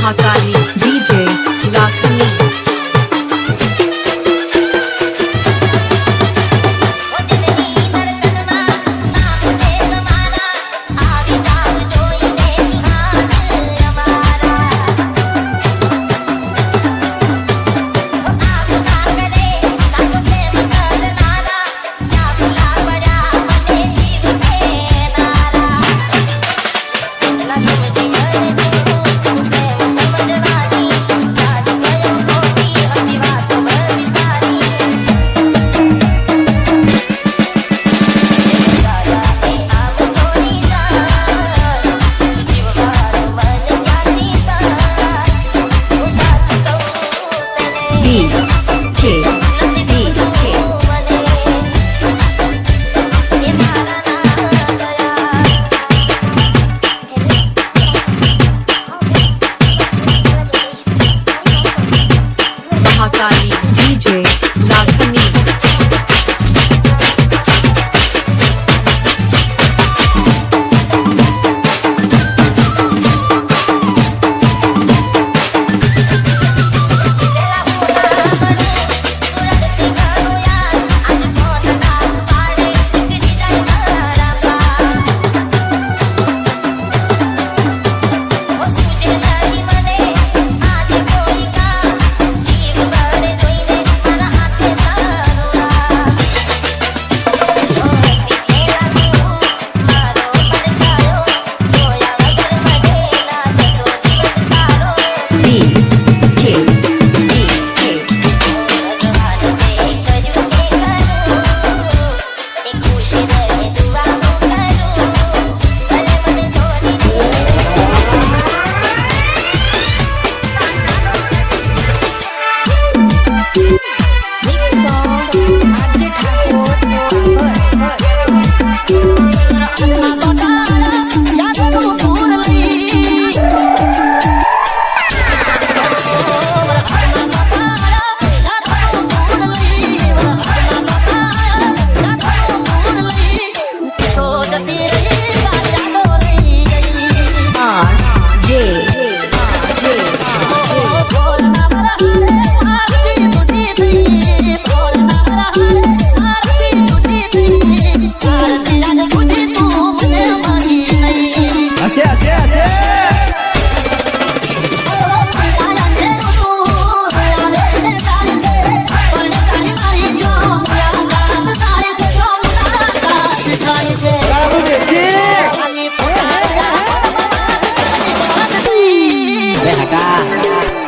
Mahakali DJ Lakhani. Mahakali DJ Lakhani.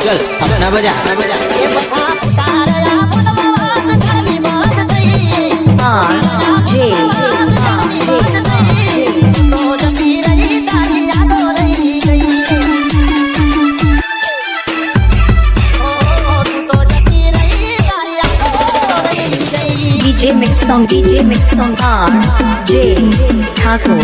चल अपना बजा DJ mix song RJ Thakur.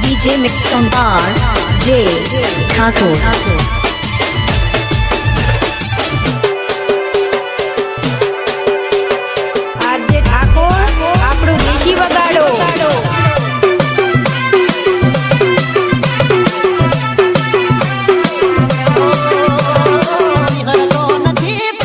DJ mix song RJ Thakur. RJ Thakur આપણું દેશી વગાડો। નથી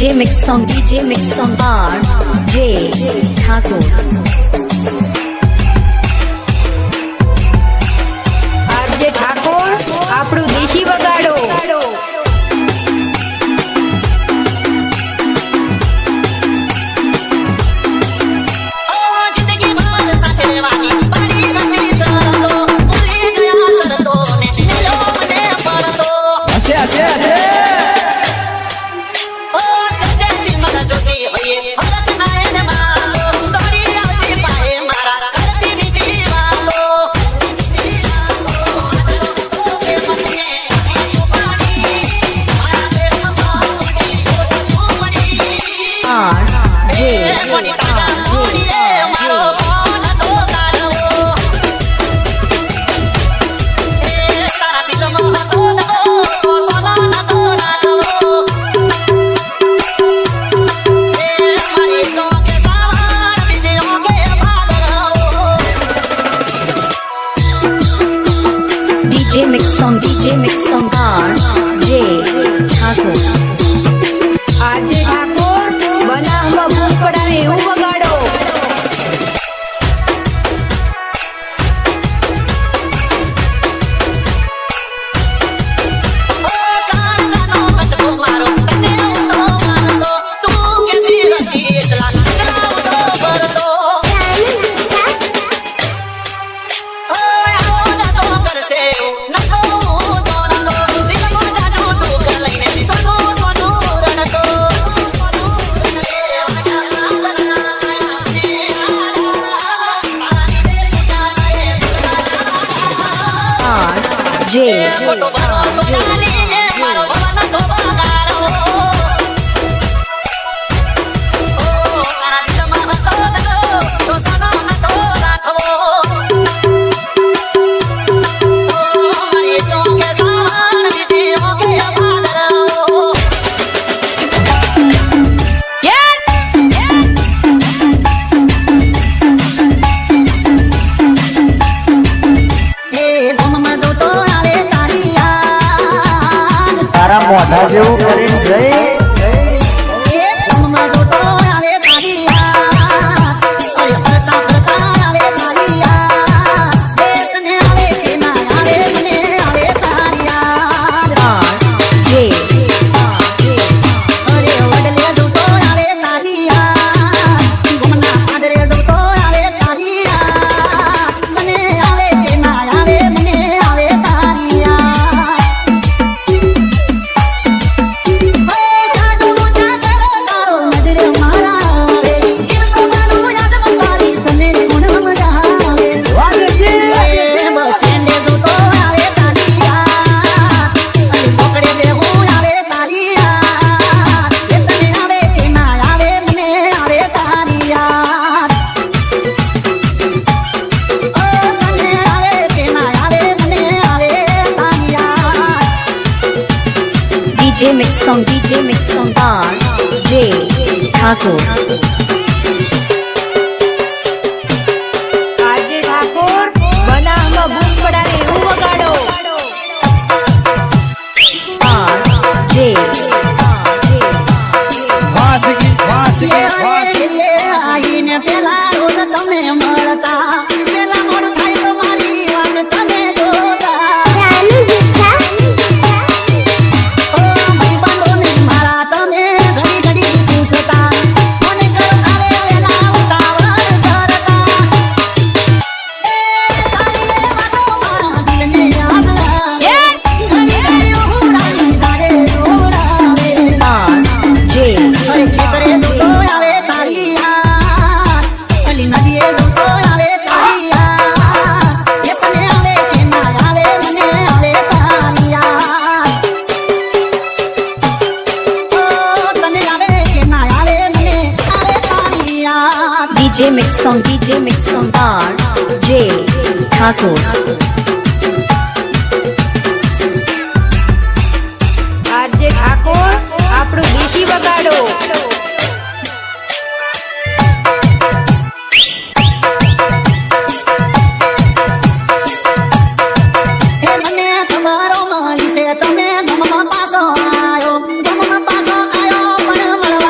DJ Mix Song RJ Thakur. RJ Thakor આપણું દેશી વગાડો. DJ Mix Song RJ Thakur. RJ Thakor બનાવમાં ભૂખ પડાવે એવું વગાડો. મોઢા જેવું કરીને જઈ DJ Mix Song RJ Thakur. RJ Thakor બનાવમાં ભૂખ પડાવે એવું વગાડો. RJ વાસગી વાસગી આઈને પેલા રોજ તમે મળતા પેલા મોડું થાય તો મારી વાત તમે જોતા મારા તમે ઘડી ઘડી પૂછતા મને ગરમ આવે વેલા ઉતાવળ કરતા મારા દિલને યાદ આવે ઘડી ઘડી ઉડાડી તારે ઉડાવે RJ ખેતરે દોડો આવે તારી યાદ અલી નદીએ દોડો આવે તારી યાદ એ તને આવે કે ના આવે મને આવે તારી યાદ તને આવે કે ના આવે મને આવે તારી યાદ DJ Mix Song RJ Thakur. RJ Thakor આપણું દેશી વગાડો. મને તમારો મળી છે તમે ગમમાં પાછો આયો પણ મળવા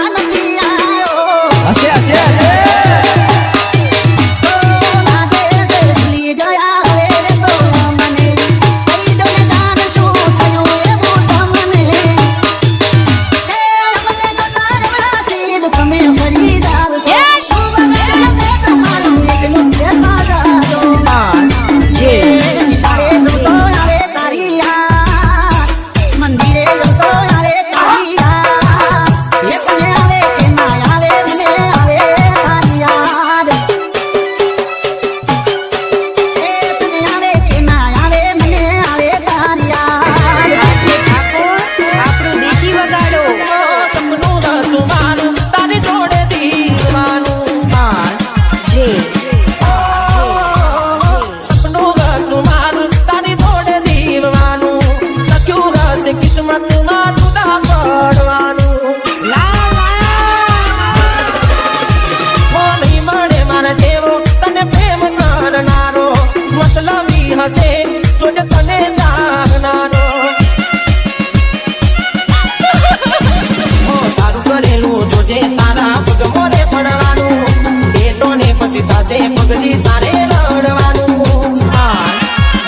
પગલી તારે રડવાનું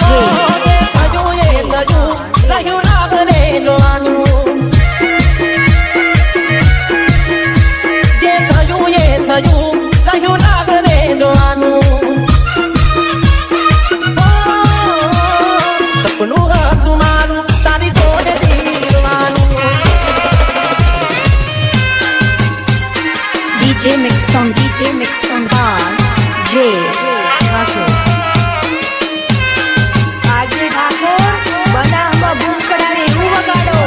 જે થયું એ થયું રહ્યું રાગને જોવાનું જે થયું એ થયું રહ્યું રાગને જોવાનું સપનું હતું મારું તારી જોડે જીવવાનું DJ Mix Song Bar J Thakur આજે ઠાકોર બનાવમાં બૂમ કડાવે એવું વગાડો.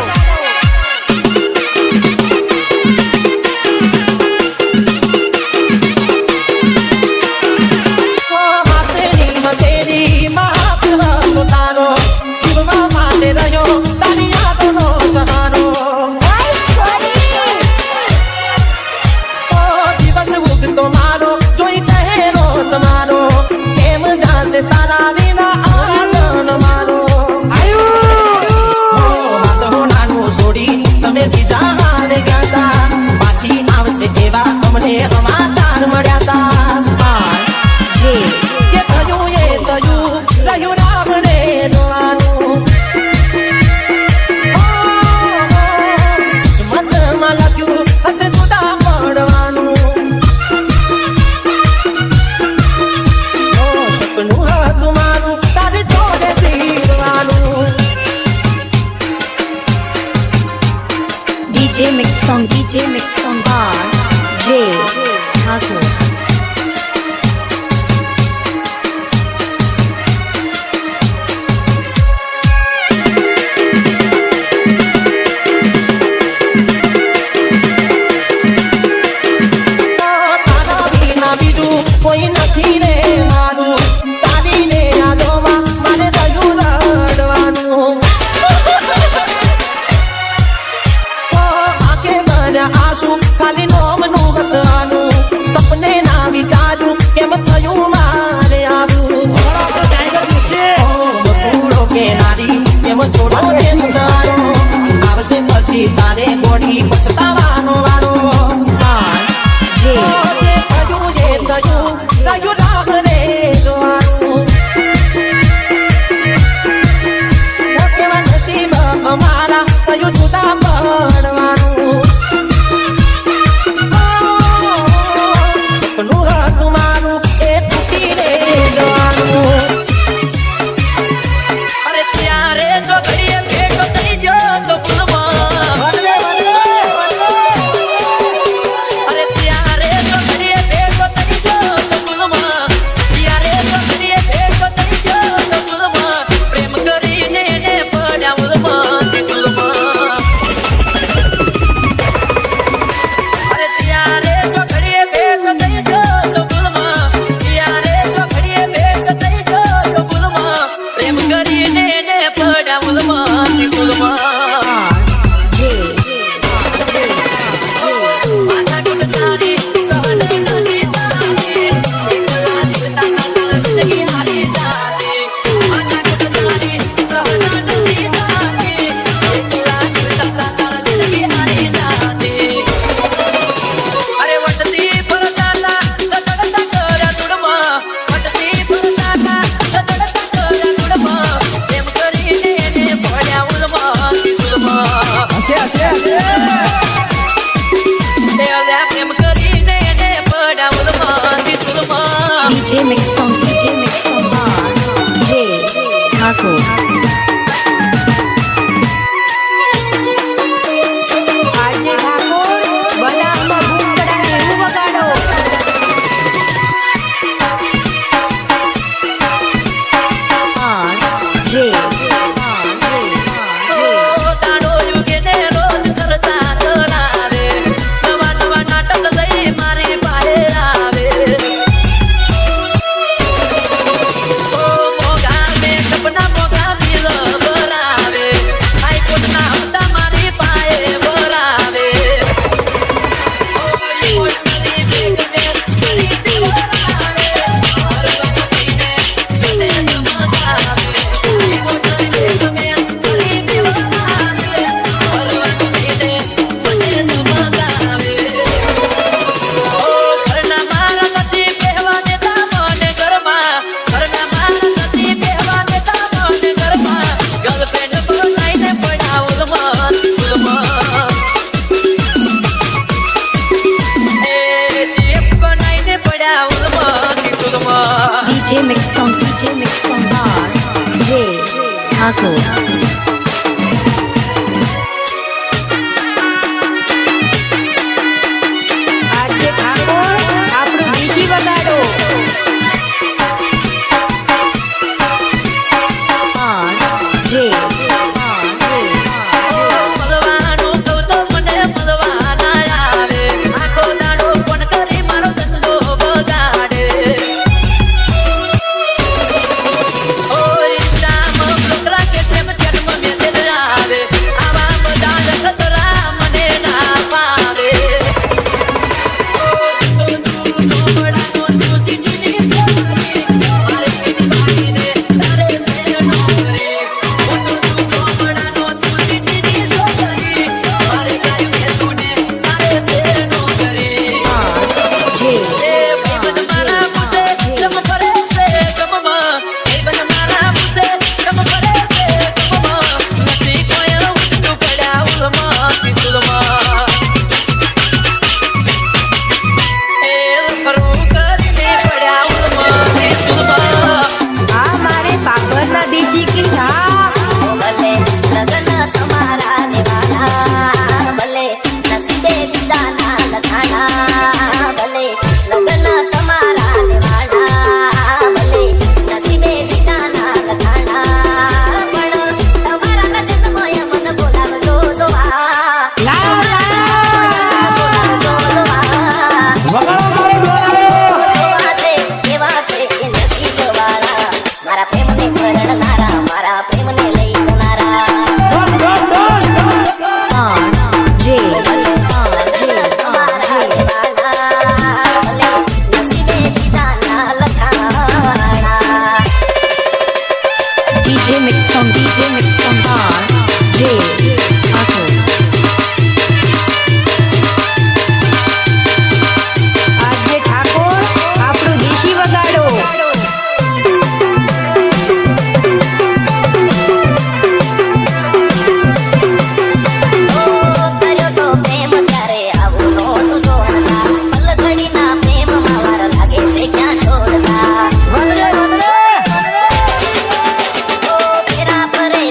હાથેની હથેળી માં હાથ તારો જીવવા માટે રહ્યો તારી યાદનો સહારો દિવસ ઉગતો મારો જોઈ ચહેરો તમારો કેમ જાશે તારા વિના આનંદ મારો હાથો નાનું છોડી તમે બીજા હારે ગયા તા પાછી આવશે એવા અમને સમાચાર મળ્યા તા J જે થયું એ થયું રહ્યું રામને જોવાનું કિસ્મતમાં લખ્યું હશે જુદા પડવાનું સપનું હતું મારું તારી જોડે જીવવાનું DJ Mix Song Bar J Thakur તારા વિના બીજું કોઈ નથી રે મારું તારી ને યાદોમાં મારે રહ્યું રડવાનું આંખે ભર્યા આંસુ ખાલી નોમનું હસવાનું સપને ના વિચારું કેમ થયું મારે આવું બપોરો કે નારી કેમ જોડો ને સુધારો આવશે પછી તારે ગોળી પછતાવાનો વારો J જે થયું એ થયું રહ્યું રાગને જોવાનું કેવા નસીબ અમારા થયું જુદા પડવાનું સપનું હતું મારું એ તૂટી રે જવાનું અરે ત્યારે તો ઘડીએ ભેટો થઈ ગયો તો ભૂલમાં અરે ત્યારે તો ઘડીએ ભેટો થઈ ગયો તો ભૂલમાં ત્યારે તો ઘડીએ ભેટો થઈ ગયો તો ભૂલમાં પ્રેમ કરીને એને પડ્યા ભૂલમાં તે ભૂલમાં અરે ત્યારે તો ઘડીએ ભેટો થઈ ગયો તો ભૂલમાં ત્યારે તો ઘડીએ ભેટો થઈ ગયો તો ભૂલમાં પ્રેમ કરીને એને પડ્યા ભૂલમાં તે ભૂલમાં J માથા કુટનારી સહન નથી તારી એકલા જીવતા કાળ જિંદગી હારી જાતી માથા કુટનારી સહન નથી તારી એકલા જીવતા કાળ જિંદગી હારી જાતી અરે વટતી પરદાતા તડતા કર્યા તુડમાં વટતી પરદાતા તડતા કર્યા તુડમાં એમ કરીને એને પડ્યા ઉલમાં ઉલમાં પ્રેમ કરીને એને પડ્યા ઉલમાં ઉલમાં DJ Mix Song Bar J Thakur આજે ઠાકોર બનાવમાં બૂમ કડાવે એવું વગાડો. J તારો યુગે ને રોજ કરતા કરાવે નવા નવા નાટક લઈ મારી પાસે આવે મોગા મેં સપના મોગા DJ Mix on bar. J Thakur. RJ Thakor આપણું દેશી વગાડો. R J મળવાનું કહું તો મને મળવા ના આવે આખો દાડો ફોન કરી મારો ધંધો બગાડે ઓય રામ છોકરા કે તેમ જન્મ મેં આવે આવા બધા ખતરા મને ના પાવે આ મારે પાપડના દેશી કી હા. ભલે લગન તમારા નિભાણા ભલે નસીબે વિદાના લખાણા ભલે લગન તમારા નિભાણા ભલે નસીબે વિદાના લખાણા પણ તમારા લગન મોય મન બોલાવજો દોવા બોલાવજો દોવા એવા છે કે નસીબ વાળા મારા પ્રેમને કરણનારા મારા પ્રેમને લઈ જનારા R J તમારા લેવાના ભલે નસીબે વિધાના લખાણા DJ Mix on bar. J Thakur. RJ Thakor આપણું દેશી વગાડો. કર્યો તો પ્રેમ ત્યારે આવું નહોતું જોડતા પલકડીના પ્રેમમાં વાર લાગે છે ક્યાં છોડતા ફેરા પરે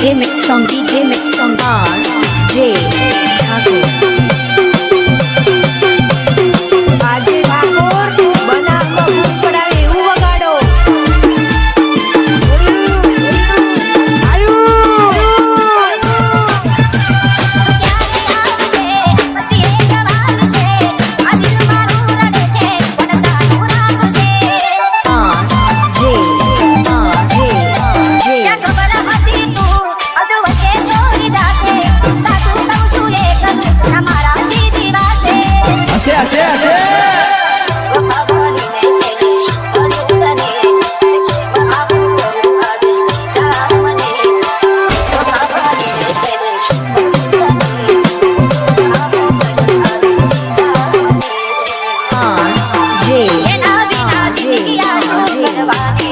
DJ mix song RJ Thakur. આજે ઠાકોર બનાવમાં ભૂખ પડાવે એવું વગાડો. હશે હશે હશે RJ